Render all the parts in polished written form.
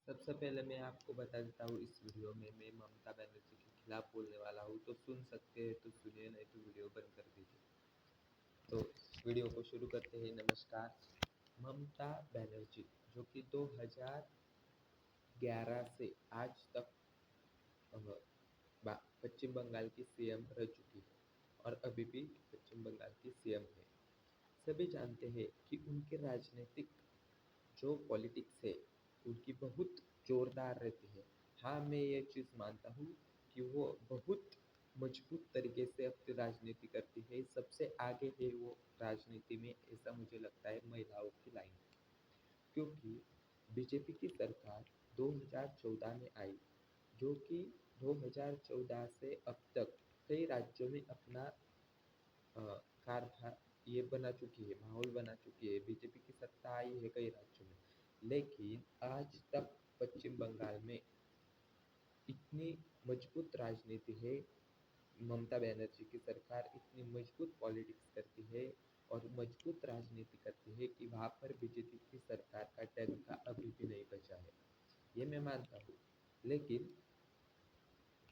सबसे पहले मैं आपको बता देता हूँ इस वीडियो में मैं ममता बनर्जी के खिलाफ बोलने वाला हूँ, तो सुन सकते हैं तो सुनिए, नहीं तो वीडियो बंद कर दीजिए। तो वीडियो को शुरू करते हैं। नमस्कार। ममता बनर्जी जो कि 2011 से आज तक पश्चिम बंगाल की सीएम रह चुकी है और अभी भी पश्चिम बंगाल की सीएम है। सभी जानते हैं कि उनके राजनीतिक जो पॉलिटिक्स है उनकी बहुत जोरदार रहती है। हाँ, मैं ये चीज़ मानता हूँ कि वो बहुत मजबूत तरीके से अपनी राजनीति करती है। सबसे आगे है वो राजनीति में, ऐसा मुझे लगता है महिलाओं की लाइन, क्योंकि बीजेपी की सरकार 2014 में आई, जो कि 2014 से अब तक कई राज्यों में अपना अ, कारभार ये बना चुकी है, माहौल बना चुकी है। बीजेपी की सत्ता आई है कई राज्यों में, लेकिन आज तक पश्चिम बंगाल में इतनी मजबूत राजनीति है। ममता बनर्जी की सरकार इतनी मजबूत पॉलिटिक्स करती है और मजबूत राजनीति करती है कि वहाँ पर बीजेपी की सरकार का डंका अभी भी नहीं बचा है, ये मैं मानता हूँ। लेकिन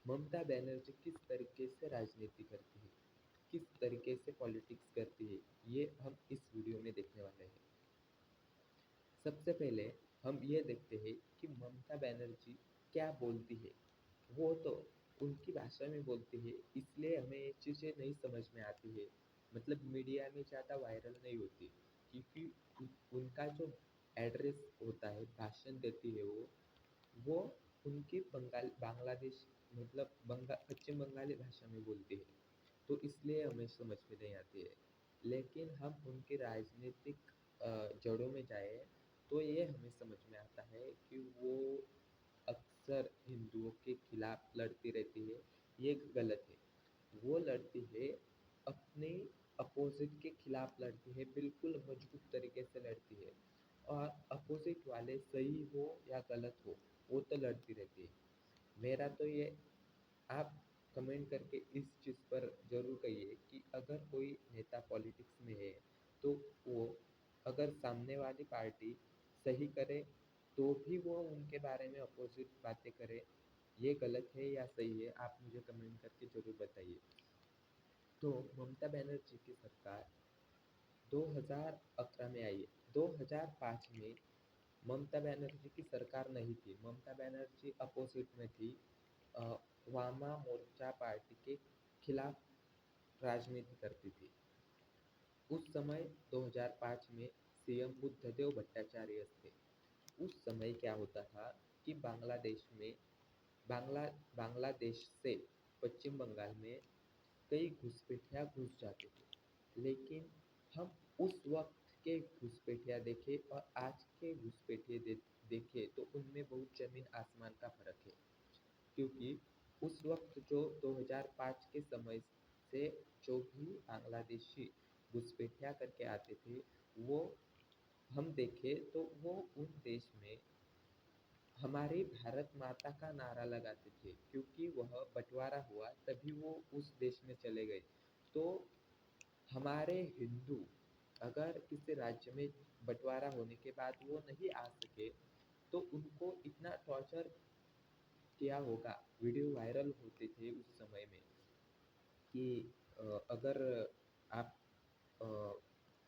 ममता बनर्जी किस तरीके से राजनीति करती है, किस तरीके से पॉलिटिक्स करती है, ये हम इस वीडियो में देखने वाले हैं। सबसे पहले हम ये देखते हैं कि ममता बनर्जी क्या बोलती है। वो तो उनकी भाषा में बोलती है, इसलिए हमें ये चीज़ें नहीं समझ में आती है, मतलब मीडिया में ज़्यादा वायरल नहीं होती, क्योंकि उनका जो एड्रेस होता है, भाषण देती है वो उनकी बांग्लादेश मतलब पश्चिम बंगाली भाषा में बोलती है, तो इसलिए हमें समझ में नहीं आती है। लेकिन हम उनकी राजनीतिक जड़ों में जाए तो ये हमें समझ में आता है कि वो अक्सर हिंदुओं के खिलाफ लड़ती रहती है। ये गलत है। वो लड़ती है अपने अपोजिट के खिलाफ लड़ती है, बिल्कुल मजबूत तरीके से लड़ती है। और अपोजिट वाले सही हो या गलत हो, वो तो लड़ती रहती है। मेरा तो ये, आप कमेंट करके इस चीज़ पर ज़रूर कहिए कि अगर कोई नेता पॉलिटिक्स में है तो वो, अगर सामने वाली पार्टी सही करे तो भी वो उनके बारे में अपोजिट बातें करे, ये गलत है या सही है, आप मुझे कमेंट करके ज़रूर बताइए। तो ममता बनर्जी की सरकार 2011 में आई है। 2005 में ममता बनर्जी की सरकार नहीं थी, ममता बनर्जी अपोजिट में थी। अ, वामा मोर्चा पार्टी के खिलाफ राजनीति करती थी। उस समय 2005 में सीएम बुद्धदेव भट्टाचार्य थे। उस समय क्या होता था कि बांग्ला बांग्लादेश से पश्चिम बंगाल में कई घुसपैठिया घुस जाते थे। लेकिन हम उस वक्त के घुसपैठिया देखे और आज के घुसपैठिए देखे तो उनमें बहुत ज़मीन आसमान का फ़र्क है। क्योंकि उस वक्त जो 2005 के समय से जो भी बांग्लादेशी घुसपैठिया करके आते थे, वो हम देखें तो वो उन देश में हमारी भारत माता का नारा लगाते थे, क्योंकि वह बंटवारा हुआ तभी वो उस देश में चले गए। तो हमारे हिंदू अगर किसी राज्य में बंटवारा होने के बाद वो नहीं आ सके तो उनको इतना टॉर्चर किया होगा। वीडियो वायरल होते थे उस समय में कि अ, अगर आप अ,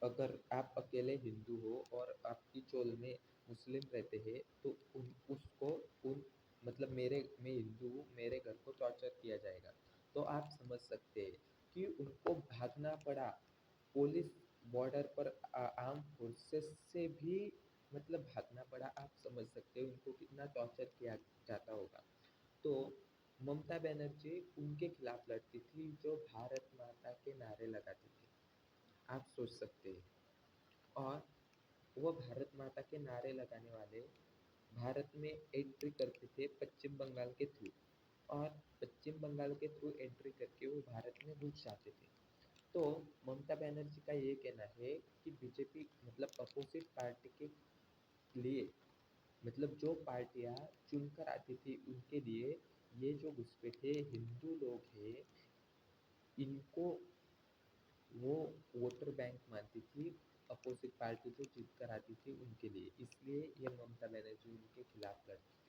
अगर आप अकेले हिंदू हो और आपकी चोल में मुस्लिम रहते हैं तो उन उसको उन मतलब मैं हिंदू हूँ, मेरे घर को टॉर्चर किया जाएगा। तो आप समझ सकते हैं कि उनको भागना पड़ा। पुलिस बॉर्डर पर आर्म फोर्सेस से भी मतलब भागना पड़ा। आप समझ सकते हैं उनको कितना टॉर्चर किया जाता होगा। तो ममता बनर्जी उनके खिलाफ लड़ती थी जो भारत माता के नारे लगाते थे, आप सोच सकते हैं। और वो भारत माता के नारे लगाने वाले भारत में एंट्री करते थे पश्चिम बंगाल के थ्रू, और पश्चिम बंगाल के थ्रू एंट्री करके वो भारत में घुस जाते थे। तो ममता बनर्जी का ये कहना है कि बीजेपी मतलब अपोजिट पार्टी के लिए, मतलब जो पार्टियां चुनकर आती थी उनके लिए, ये जो घुसपैठे हिंदू लोग हैं इनको वो वोटर बैंक मानती थी। अपोजिट पार्टी जो जीत कर आती थी उनके लिए, इसलिए ये ममता बनर्जी उनके खिलाफ लड़ती।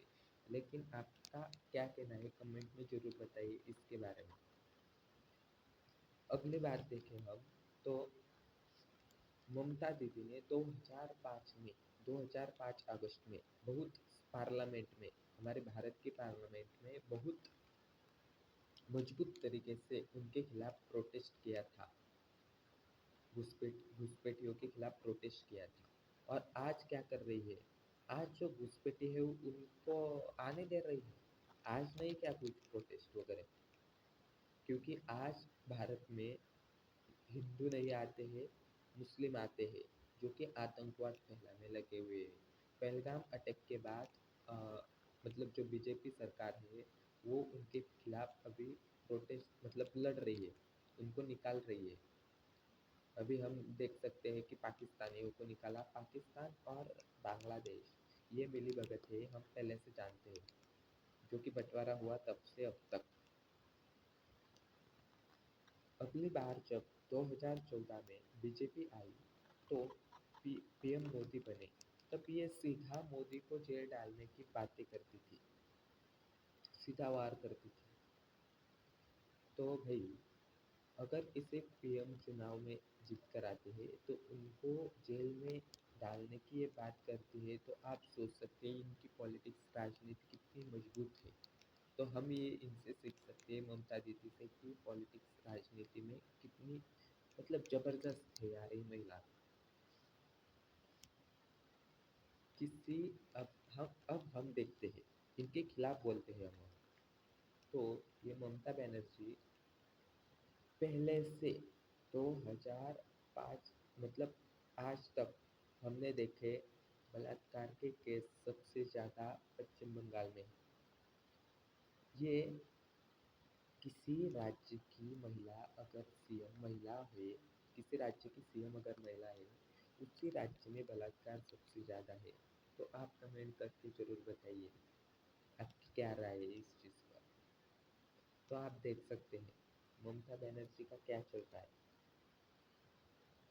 लेकिन आपका क्या कहना है कमेंट में ज़रूर बताइए इसके बारे में। अगली बार देखें हम तो ममता दीदी ने 2005 में 2005 अगस्त में बहुत पार्लियामेंट में हमारे भारत के पार्लियामेंट में बहुत मजबूत तरीके से उनके खिलाफ प्रोटेस्ट किया था। घुसपैठियों के खिलाफ प्रोटेस्ट किया था। और आज क्या कर रही है? आज जो घुसपैठी है उनको आने दे रही है। आज नहीं क्या कुछ प्रोटेस्ट वगैरह, क्योंकि आज भारत में हिंदू नहीं आते हैं, मुस्लिम आते हैं, जो कि आतंकवाद फैलाने लगे हुए हैं। पहलगाम अटैक के बाद अ, मतलब जो बीजेपी सरकार है वो उनके खिलाफ अभी प्रोटेस्ट मतलब लड़ रही है, उनको निकाल रही है। अभी हम देख सकते हैं कि पाकिस्तानियों को निकाला। पाकिस्तान और बांग्लादेश ये मिलीभगत है, हम पहले से जानते हैं, जो कि बंटवारा हुआ तब से अब तक। अगली बार जब 2014 में बीजेपी आई तो पीएम मोदी बने, तब ये सीधा मोदी को जेल डालने की बातें करती थी, सीधा वार करती थी। तो भाई अगर इसे पीएम चुनाव में जीत कर आते हैं तो उनको जेल में डालने की ये बात करती है, तो आप सोच सकते हैं इनकी पॉलिटिक्स राजनीति कितनी मजबूत है। तो हम ये इनसे सीख सकते हैं ममता दीदी से कि पॉलिटिक्स राजनीति में कितनी मतलब जबरदस्त है यार ये महिला। किसी अब हम देखते हैं, इनके खिलाफ बोलते हैं हम। तो ये ममता बनर्जी पहले से 2005 मतलब आज तक हमने देखे बलात्कार के केस सबसे ज़्यादा पश्चिम बंगाल में है। ये किसी राज्य की महिला अगर सीएम महिला है, किसी राज्य की सीएम अगर महिला है, उसी राज्य में बलात्कार सबसे ज़्यादा है। तो आप कमेंट करके ज़रूर बताइए आपकी क्या राय है इस चीज़ पर। तो आप देख सकते हैं ममता बनर्जी का क्या चल रहा है।